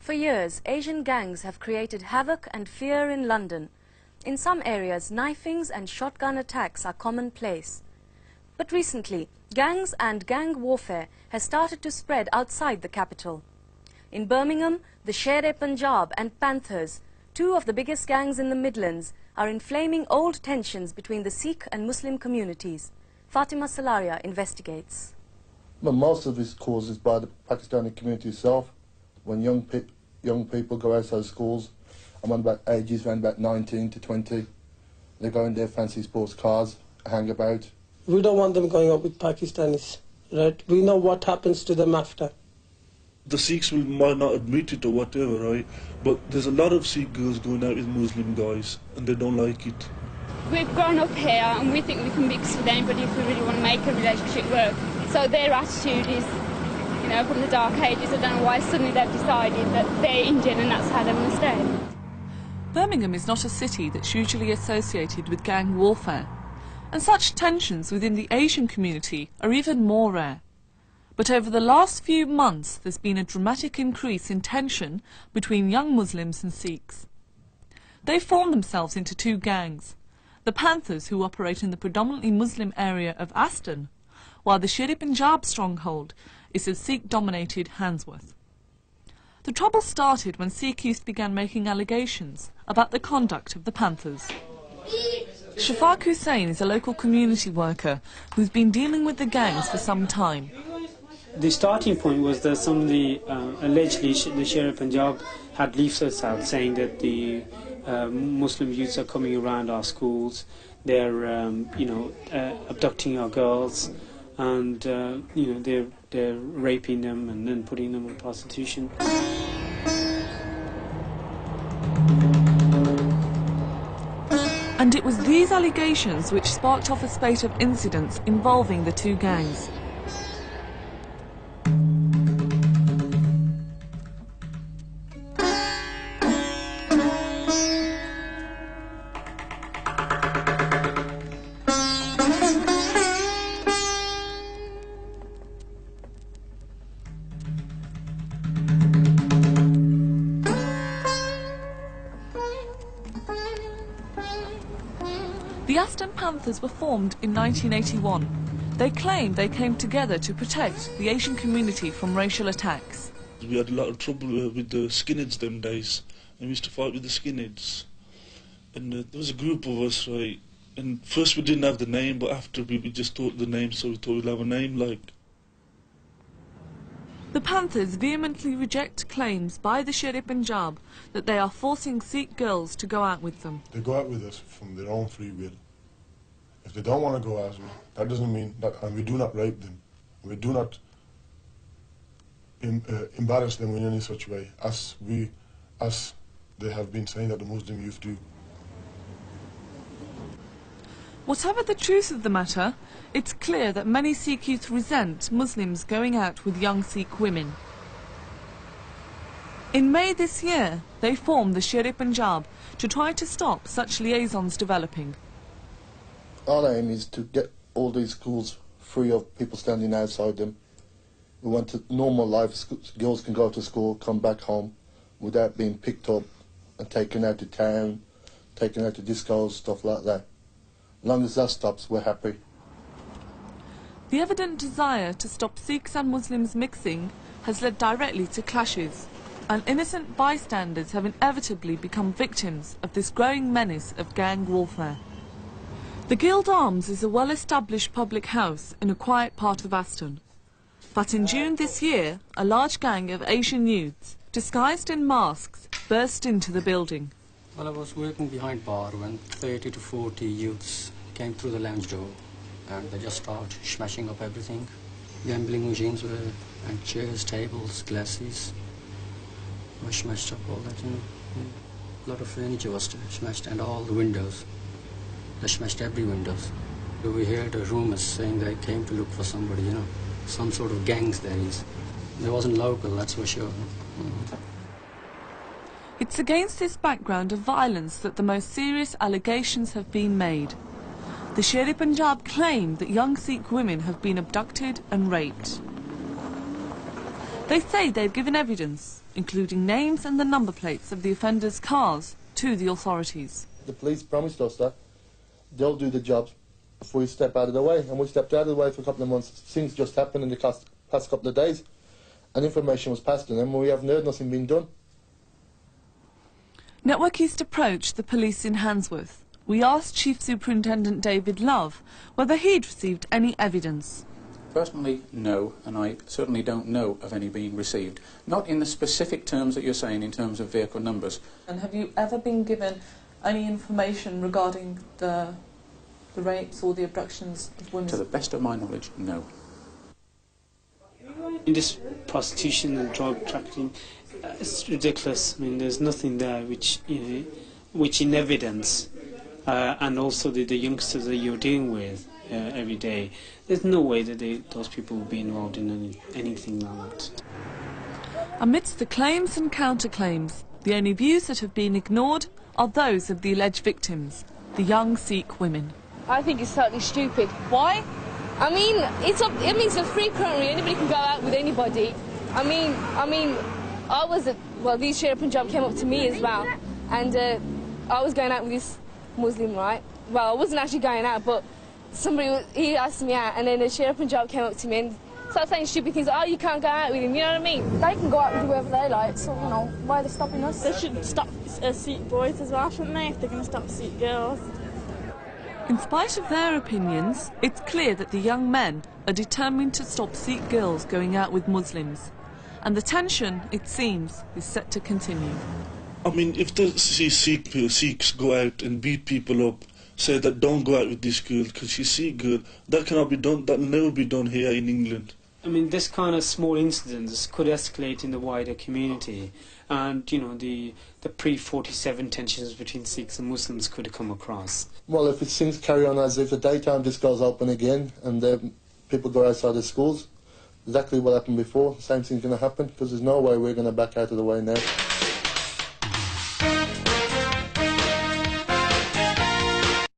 For years, Asian gangs have created havoc and fear in London. In some areas, knifings and shotgun attacks are commonplace. But recently, gangs and gang warfare has started to spread outside the capital. In Birmingham, the Sher-e-Punjab and Panthers, two of the biggest gangs in the Midlands, are inflaming old tensions between the Sikh and Muslim communities. Fatima Salaria investigates. Well, most of this caused by the Pakistani community itself. When young people go outside schools, I'm on about ages around about 19 to 20, they go in their fancy sports cars, hang about. We don't want them going out with Pakistanis, right? We know what happens to them after. The Sikhs might not admit it or whatever, right? But there's a lot of Sikh girls going out with Muslim guys and they don't like it. We've grown up here and we think we can mix with anybody if we really want to make a relationship work. So their attitude is, you know, from the dark ages. I don't know why suddenly they've decided that they're Indian and that's how they want to stay. Birmingham is not a city that's usually associated with gang warfare, and such tensions within the Asian community are even more rare. But over the last few months, there's been a dramatic increase in tension between young Muslims and Sikhs. They've formed themselves into two gangs: the Panthers, who operate in the predominantly Muslim area of Aston, while the Sher-e-Punjab stronghold is the Sikh-dominated Handsworth. The trouble started when Sikh youth began making allegations about the conduct of the Panthers. Shafaq Hussain is a local community worker who's been dealing with the gangs for some time. The starting point was that somebody, allegedly the Sher-e-Punjab, had leaflets out saying that the Muslim youths are coming around our schools, they're abducting our girls, and they're raping them and then putting them in prostitution. And it was these allegations which sparked off a spate of incidents involving the two gangs. The Aston Panthers were formed in 1981. They claimed they came together to protect the Asian community from racial attacks. We had a lot of trouble with the skinheads them days, and we used to fight with the skinheads. And there was a group of us, right, and first we didn't have the name, but after we just thought the name, so we thought we'd have a name like. The Panthers vehemently reject claims by the Sher-e-Punjab that they are forcing Sikh girls to go out with them. They go out with us from their own free will. If they don't want to go out, that doesn't mean that, and we do not rape them. We do not embarrass them in any such way, as they have been saying that the Muslim youth do. Whatever the truth of the matter, it's clear that many Sikh youth resent Muslims going out with young Sikh women. In May this year, they formed the Sher-e-Punjab to try to stop such liaisons developing. Our aim is to get all these schools free of people standing outside them. We want a normal life. Girls can go to school, come back home without being picked up and taken out to town, taken out to discos, stuff like that. As long as that stops, we're happy. The evident desire to stop Sikhs and Muslims mixing has led directly to clashes, and innocent bystanders have inevitably become victims of this growing menace of gang warfare. The Guild Arms is a well-established public house in a quiet part of Aston. But in June this year, a large gang of Asian youths, disguised in masks, burst into the building. Well, I was working behind bar when 30 to 40 youths came through the lounge door and they just started smashing up everything. Gambling machines were, and chairs, tables, glasses were smashed up, all that, you know. A lot of furniture was smashed and all the windows. They smashed every windows. We heard rumours saying they came to look for somebody, you know, some sort of gangs there is. They wasn't local, that's for sure. It's against this background of violence that the most serious allegations have been made. The Sher-e-Punjab claim that young Sikh women have been abducted and raped. They say they've given evidence, including names and the number plates of the offenders' cars, to the authorities. The police promised us that they'll do the job before we step out of the way, and we stepped out of the way for a couple of months. Things just happened in the past couple of days, and information was passed to them, and we haven't heard nothing being done. Network East approached the police in Handsworth. We asked Chief Superintendent David Love whether he'd received any evidence. Personally, no, and I certainly don't know of any being received. Not in the specific terms that you're saying, in terms of vehicle numbers. And have you ever been given any information regarding the rapes or the abductions of women? To the best of my knowledge, no. In this prostitution and drug trafficking, it's ridiculous. I mean, there's nothing there which in evidence, and also the youngsters that you're dealing with every day, there's no way that those people will be involved in anything like that. Amidst the claims and counterclaims, the only views that have been ignored are those of the alleged victims, the young Sikh women. I think it's totally stupid. Why? I mean, it's a free country. Anybody can go out with anybody. I mean, these Sheriff Punjab came up to me as well, and I was going out with this Muslim, right? Well, I wasn't actually going out, but he asked me out, and then the Sheriff Punjab came up to me and started saying stupid things. Oh, you can't go out with him. You know what I mean? They can go out with whoever they like. So you know, why are they stopping us? They should stop Sikh boys as well, shouldn't they? If they're going to stop Sikh girls. In spite of their opinions, it's clear that the young men are determined to stop Sikh girls going out with Muslims. And the tension, it seems, is set to continue. I mean, if the Sikhs go out and beat people up, say that don't go out with this girl because she's Sikh girl, that cannot be done, that will never be done here in England. I mean, this kind of small incidents could escalate in the wider community, and, you know, the pre-47 tensions between Sikhs and Muslims could come across. Well, if things carry on as if the daytime discos open again and people go outside the schools, exactly what happened before, the same thing's going to happen, because there's no way we're going to back out of the way now.